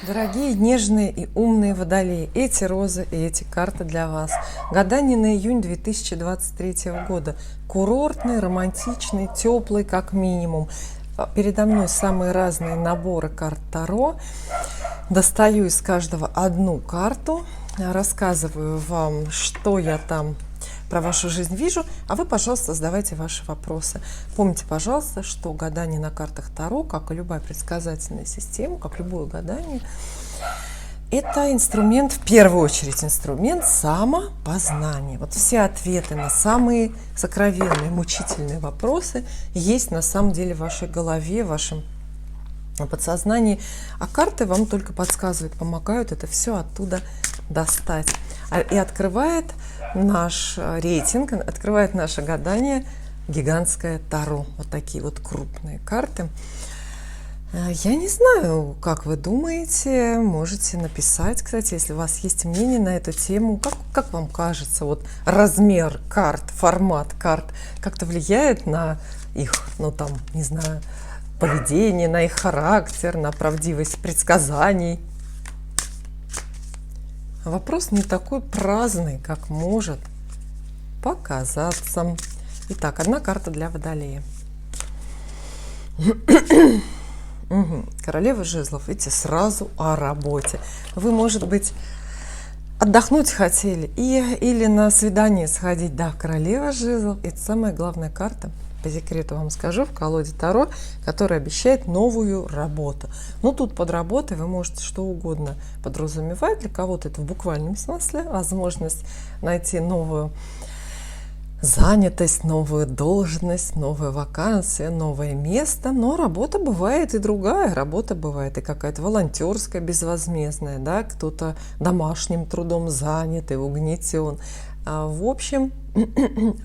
Дорогие, нежные и умные водолеи, эти розы и эти карты для вас. Гадание на июнь 2023 года. Курортный, романтичный, теплый как минимум. Передо мной самые разные наборы карт Таро. Достаю из каждого одну карту, рассказываю вам, что я там про вашу жизнь вижу, а вы, пожалуйста, задавайте ваши вопросы. Помните, пожалуйста, что гадание на картах Таро, как и любая предсказательная система, как любое гадание, это инструмент, в первую очередь, инструмент самопознания. Вот все ответы на самые сокровенные, мучительные вопросы есть на самом деле в вашей голове, в вашем подсознании, а карты вам только подсказывают, помогают это все оттуда достать. И открывает наш рейтинг, открывает наше гадание гигантское Таро. Вот такие вот крупные карты. Я не знаю, как вы думаете, можете написать, кстати, если у вас есть мнение на эту тему, как вам кажется, вот размер карт, формат карт как-то влияет на их, ну там, не знаю, поведение, на их характер, на правдивость предсказаний. Вопрос не такой праздный, как может показаться. Итак, одна карта для Водолея. Королева жезлов. Видите, сразу о работе. Вы, может быть, отдохнуть хотели или на свидание сходить. Да, королева жезлов. Это самая главная карта, по секрету вам скажу, в колоде Таро, которая обещает новую работу. Но тут под работой вы можете что угодно подразумевать. Для кого-то это в буквальном смысле возможность найти новую занятость, новую должность, новую вакансию, новое место. Но работа бывает и другая. Работа бывает и какая-то волонтерская, безвозмездная, да, кто-то домашним трудом занят и угнетен. В общем,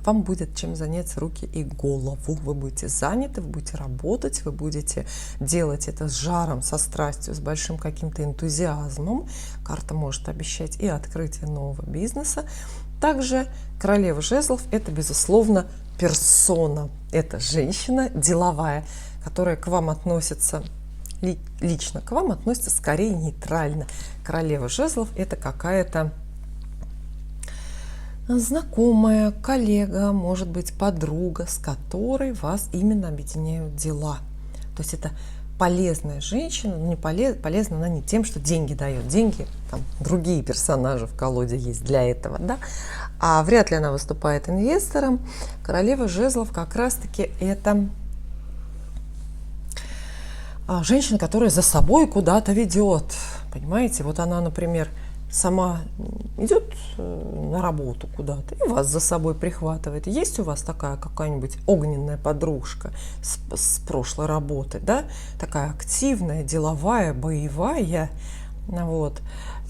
вам будет чем занять руки и голову. Вы будете заняты, вы будете работать, вы будете делать это с жаром, со страстью, с большим каким-то энтузиазмом. Карта может обещать и открытие нового бизнеса. Также королева жезлов – это, безусловно, персона. Это женщина деловая, которая к вам относится, лично к вам относится скорее нейтрально. Королева жезлов – это какая-то знакомая, коллега, может быть, подруга, с которой вас именно объединяют дела. То есть это полезная женщина, но не полезна она не тем, что деньги дает. Деньги, там другие персонажи в колоде есть для этого, да? А вряд ли она выступает инвестором. Королева жезлов как раз-таки это женщина, которая за собой куда-то ведет. Понимаете, вот она, например, сама идет на работу куда-то и вас за собой прихватывает. Есть у вас такая какая-нибудь огненная подружка с прошлой работы, да? Такая активная, деловая, боевая. Вот.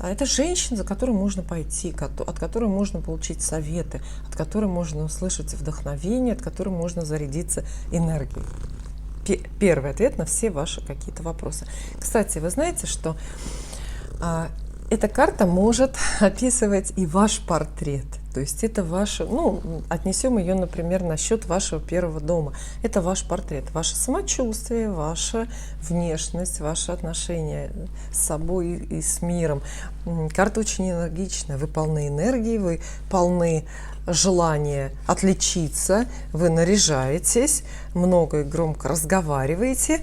Это женщина, за которой можно пойти, от которой можно получить советы, от которой можно услышать вдохновение, от которой можно зарядиться энергией. Первый ответ на все ваши какие-то вопросы. Кстати, вы знаете, что эта карта может описывать и ваш портрет. То есть это ваше, отнесем ее, например, на счет вашего первого дома. Это ваш портрет, ваше самочувствие, ваша внешность, ваши отношения с собой и с миром. Карта очень энергичная, вы полны энергии, вы полны желания отличиться, вы наряжаетесь, много и громко разговариваете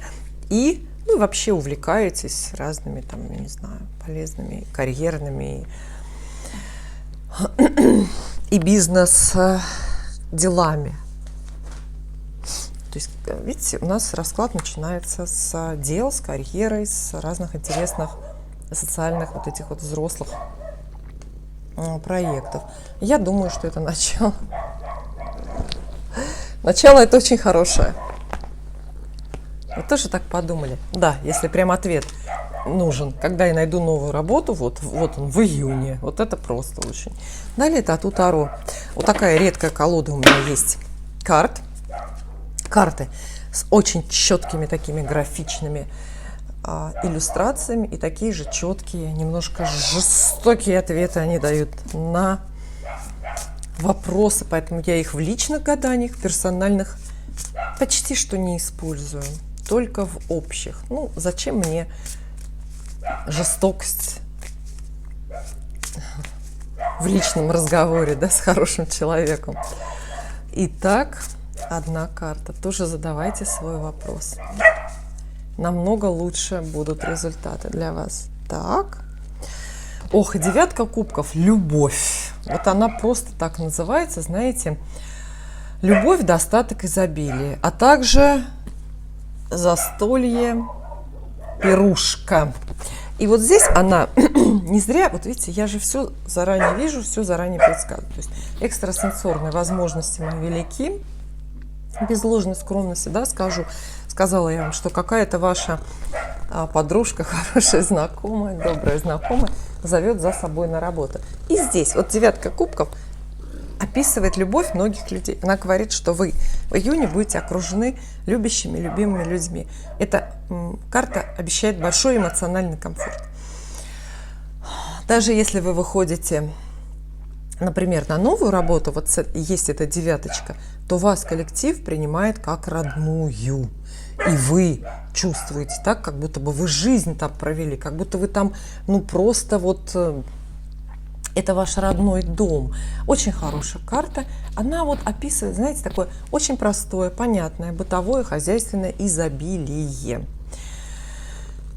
и вообще увлекаетесь разными, там, не знаю, полезными, карьерными и бизнес-делами. То есть, видите, у нас расклад начинается с дел, с карьерой, с разных интересных социальных вот этих вот взрослых проектов. Я думаю, что это начало. Начало это очень хорошее. Вы тоже так подумали? Да, если прям ответ нужен, когда я найду новую работу, вот он, в июне. Вот это просто очень. Далее это от Таро. Вот такая редкая колода у меня есть карты с очень четкими такими графичными иллюстрациями и такие же четкие, немножко жестокие ответы они дают на вопросы. Поэтому я их в личных гаданиях, персональных почти что не использую. Только в общих. Зачем мне жестокость в личном разговоре, да, с хорошим человеком. Итак, одна карта. Тоже задавайте свой вопрос. Намного лучше будут результаты для вас. Так. Ох, и девятка кубков. Любовь. Вот она просто так называется, знаете. Любовь, достаток, изобилие. А также застолье, пирушка. И вот здесь она не зря, вот видите, я же все заранее вижу, все заранее предсказываю. То есть экстрасенсорные возможности мои велики. Без ложной скромности, да, сказала я вам, что какая-то ваша подружка, хорошая знакомая, добрая знакомая зовет за собой на работу. И здесь вот девятка кубков описывает любовь многих людей. Она говорит, что вы в июне будете окружены любящими, любимыми людьми. Эта карта обещает большой эмоциональный комфорт. Даже если вы выходите, например, на новую работу, вот есть эта девяточка, то вас коллектив принимает как родную. И вы чувствуете так, как будто бы вы жизнь там провели, как будто вы там, ну просто вот... Это ваш родной дом. Очень хорошая карта. Она вот описывает, знаете, такое очень простое, понятное, бытовое, хозяйственное изобилие.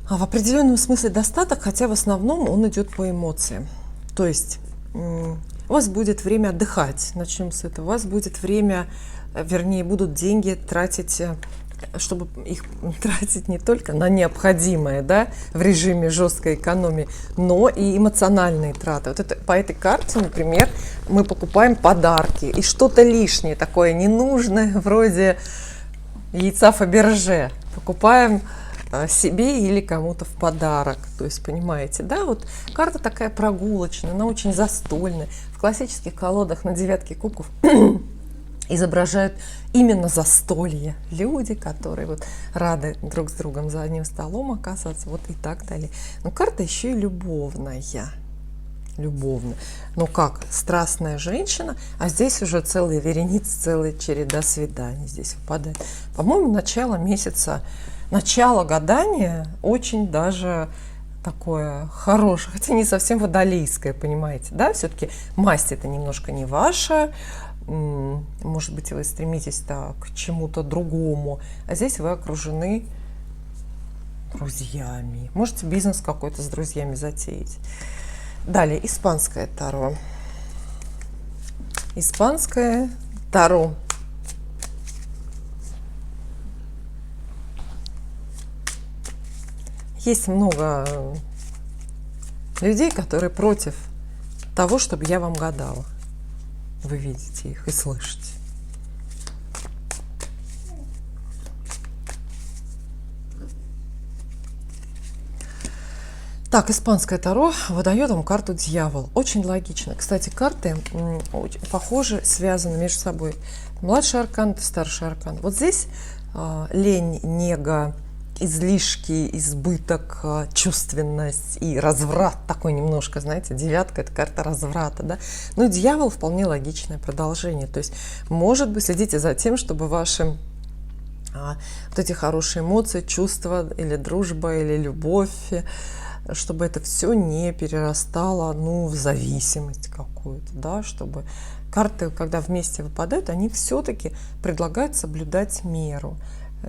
А в определенном смысле достаток, хотя в основном он идет по эмоциям. То есть у вас будет время отдыхать, начнем с этого. У вас будет время, вернее, будут деньги тратить, чтобы их тратить не только на необходимое, да, в режиме жесткой экономии, но и эмоциональные траты. Вот это, по этой карте, например, мы покупаем подарки и что-то лишнее, такое ненужное, вроде яйца Фаберже, покупаем себе или кому-то в подарок. То есть, понимаете, да, вот карта такая прогулочная, она очень застольная. В классических колодах на девятке кубков изображают именно застолье. Люди, которые вот рады друг с другом за одним столом оказаться, вот и так далее. Но карта еще и любовная. Любовная. Ну как, страстная женщина, а здесь уже целая вереница, целая череда свиданий здесь выпадает. По-моему, начало месяца, начало гадания очень даже такое хорошее, хотя не совсем водолейское, понимаете, да, все-таки масть это немножко не ваша. Может быть, вы стремитесь к чему-то другому, а здесь вы окружены друзьями. Можете бизнес какой-то с друзьями затеять. Далее, испанское таро. Испанское таро. Есть много людей, которые против того, чтобы я вам гадала. Вы видите их и слышите. Так, испанское таро выдает вам карту дьявол. Очень логично. Кстати, карты очень похожи, связаны между собой. Младший аркан и старший аркан. Вот здесь лень, нега, излишки, избыток, чувственность и разврат такой немножко, знаете, девятка – это карта разврата, да. Ну, дьявол вполне логичное продолжение, то есть, может быть, следите за тем, чтобы ваши вот эти хорошие эмоции, чувства или дружба, или любовь, чтобы это все не перерастало, ну, в зависимость какую-то, да, чтобы карты, когда вместе выпадают, они все-таки предлагают соблюдать меру,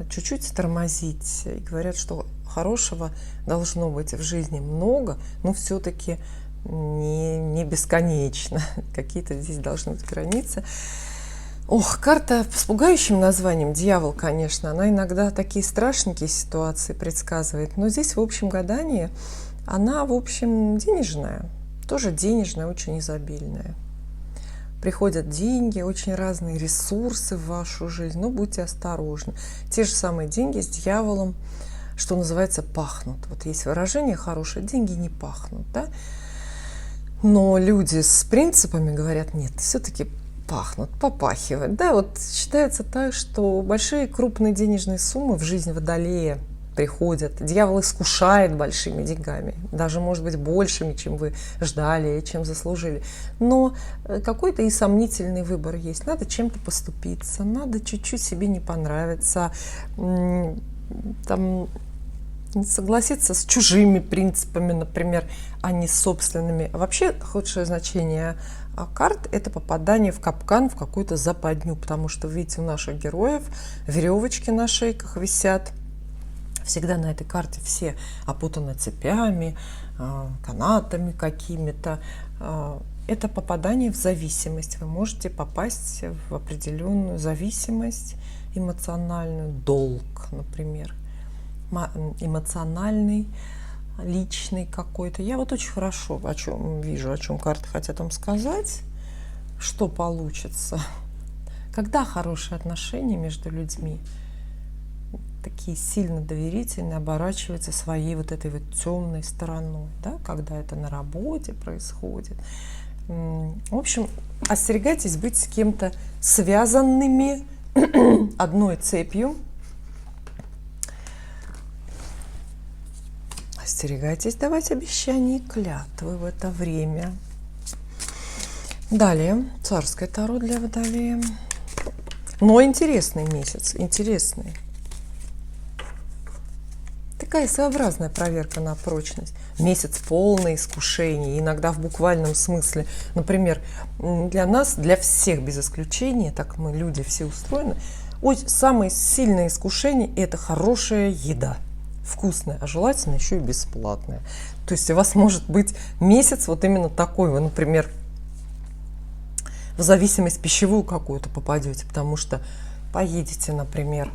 чуть-чуть тормозить. И говорят, что хорошего должно быть в жизни много, но все-таки не бесконечно. Какие-то здесь должны быть границы. Ох, карта с пугающим названием «Дьявол», конечно, она иногда такие страшненькие ситуации предсказывает, но здесь в общем гадании она, в общем, денежная, тоже денежная, очень изобильная. Приходят деньги, очень разные ресурсы в вашу жизнь, но будьте осторожны. Те же самые деньги с дьяволом, что называется, пахнут. Вот есть выражение хорошее: деньги не пахнут, да? Но люди с принципами говорят: нет, все-таки пахнут, попахивают. Да, вот считается так, что большие крупные денежные суммы в жизнь водолея приходят. Дьявол искушает большими деньгами, даже, может быть, большими, чем вы ждали, чем заслужили. Но какой-то и сомнительный выбор есть. Надо чем-то поступиться, надо чуть-чуть себе не понравиться, там, Не согласиться с чужими принципами, например, а не с собственными. Вообще, худшее значение карт – это попадание в капкан, в какую-то западню, потому что, видите, у наших героев веревочки на шейках висят. Всегда на этой карте все опутаны цепями, канатами какими-то. Это попадание в зависимость. Вы можете попасть в определенную зависимость эмоциональную, долг, например, эмоциональный, личный какой-то. Я вот очень хорошо вижу, о чем карты хотят вам сказать, что получится. Когда хорошие отношения между людьми, такие сильно доверительные, оборачиваются своей вот этой вот темной стороной, да, когда это на работе происходит. В общем, остерегайтесь быть с кем-то связанными одной цепью. Остерегайтесь давать обещания и клятвы в это время. Далее, царское таро для Водолея. Но интересный месяц, интересный. Такая своеобразная проверка на прочность. Месяц полный искушений, иногда в буквальном смысле. Например, для нас, для всех без исключения, так мы люди все устроены, самое сильное искушение – это хорошая еда. Вкусная, а желательно еще и бесплатная. То есть у вас может быть месяц вот именно такой. Вы, например, в зависимость пищевую какую-то попадете, потому что поедете, например,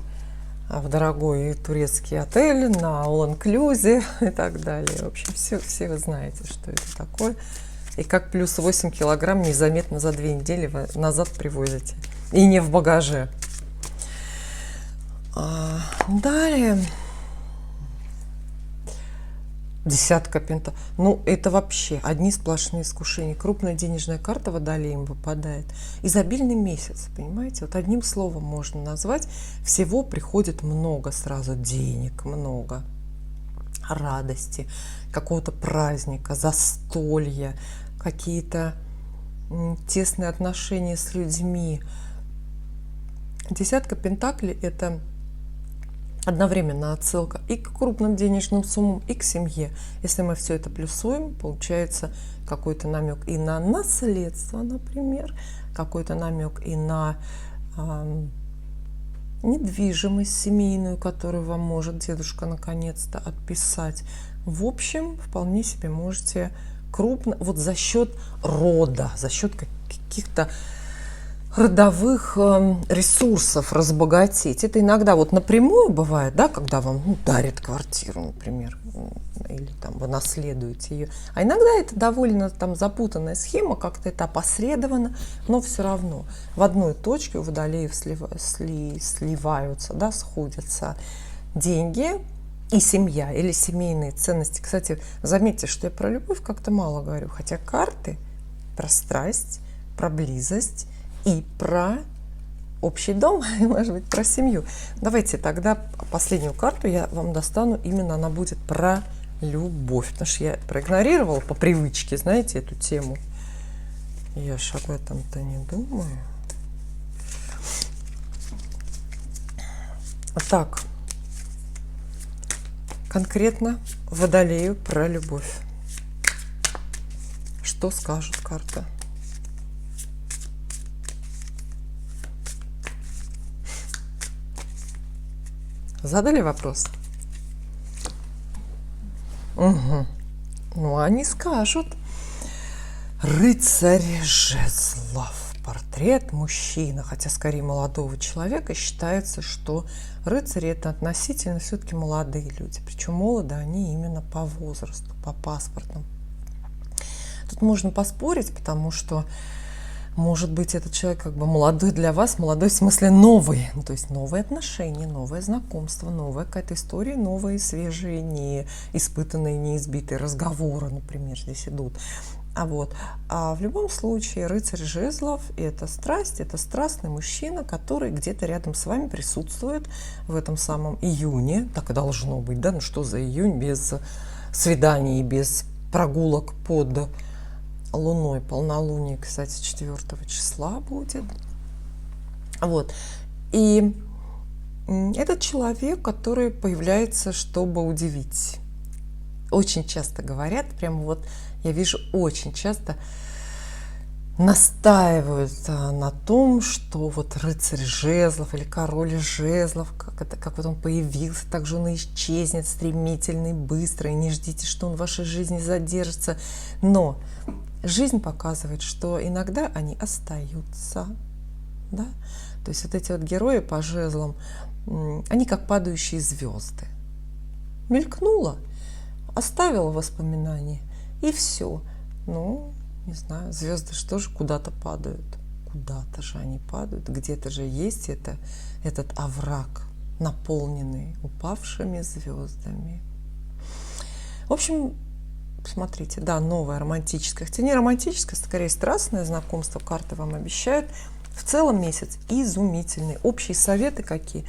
в дорогой турецкий отель, на all-inclusive и так далее. В общем, все вы знаете, что это такое. И как плюс 8 килограмм незаметно за 2 недели вы назад привозите. И не в багаже. Далее. Десятка пентаклей. Ну, это вообще одни сплошные искушения. Крупная денежная карта Водолеем выпадает. Изобильный месяц, понимаете? Вот одним словом можно назвать. Всего приходит много сразу. Денег много. Радости. Какого-то праздника, застолья. Какие-то тесные отношения с людьми. Десятка пентаклей – это одновременно отсылка и к крупным денежным суммам, и к семье. Если мы все это плюсуем, получается какой-то намек и на наследство, например, какой-то намек и на недвижимость семейную, которую вам может дедушка наконец-то отписать. В общем, вполне себе можете крупно, вот за счет рода, за счет каких-то родовых ресурсов разбогатеть. Это иногда вот напрямую бывает, да, когда вам дарят квартиру, например, или там вы наследуете ее. А иногда это довольно там запутанная схема, как-то это опосредованно, но все равно в одной точке у Водолеев сливаются, да, сходятся деньги и семья, или семейные ценности. Кстати, заметьте, что я про любовь как-то мало говорю, хотя карты про страсть, про близость и про общий дом, и, может быть, про семью. Давайте тогда последнюю карту я вам достану. Именно она будет про любовь. Потому что я проигнорировала по привычке, знаете, эту тему. Я ж об этом-то не думаю. Так. Конкретно Водолею про любовь. Что скажут карты? Задали вопрос? Угу. Ну, они скажут. Рыцарь жезлов. Портрет мужчины, хотя скорее молодого человека. Считается, что рыцари – это относительно все-таки молодые люди. Причем молоды они именно по возрасту, по паспортам. Тут можно поспорить, потому что может быть, этот человек как бы молодой для вас, молодой в смысле новый. Ну, то есть новые отношения, новое знакомство, новая какая-то история, новые, свежие, не испытанные, не избитые разговоры, например, здесь идут. А в любом случае рыцарь жезлов – это страсть, это страстный мужчина, который где-то рядом с вами присутствует в этом самом июне. Так и должно быть, да? Ну что за июнь без свиданий, без прогулок под луной. Полнолуние, кстати, 4 числа будет. И Это человек, который появляется, чтобы удивить. Очень часто говорят, прямо вот я вижу, очень часто настаивают на том, что вот рыцарь жезлов или король жезлов, как вот он появился, так же он и исчезнет стремительно и быстро, и не ждите, что он в вашей жизни задержится. Но жизнь показывает, что иногда они остаются, да? То есть вот эти вот герои по жезлам, они как падающие звезды. Мелькнуло, оставила воспоминания, и все. Ну, не знаю, звезды что же куда-то падают. Куда-то же они падают. Где-то же есть этот овраг, наполненный упавшими звездами. В общем, смотрите, да, новое романтическое. Хотя не романтическое, скорее страстное знакомство. Карты вам обещают. В целом месяц изумительный. Общие советы какие?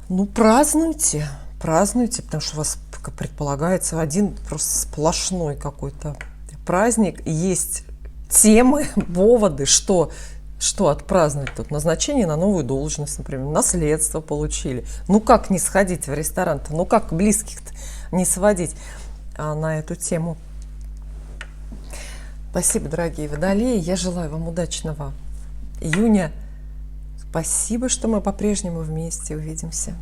Ну, празднуйте, празднуйте, потому что у вас предполагается один просто сплошной какой-то праздник. Есть темы, поводы, что отпраздновать тут. Назначение на новую должность, например, наследство получили. Ну, как не сходить в ресторан-то? Ну, как близких-то не сводить на эту тему? Спасибо, дорогие водолеи. Я желаю вам удачного июня. Спасибо, что мы по-прежнему вместе. Увидимся.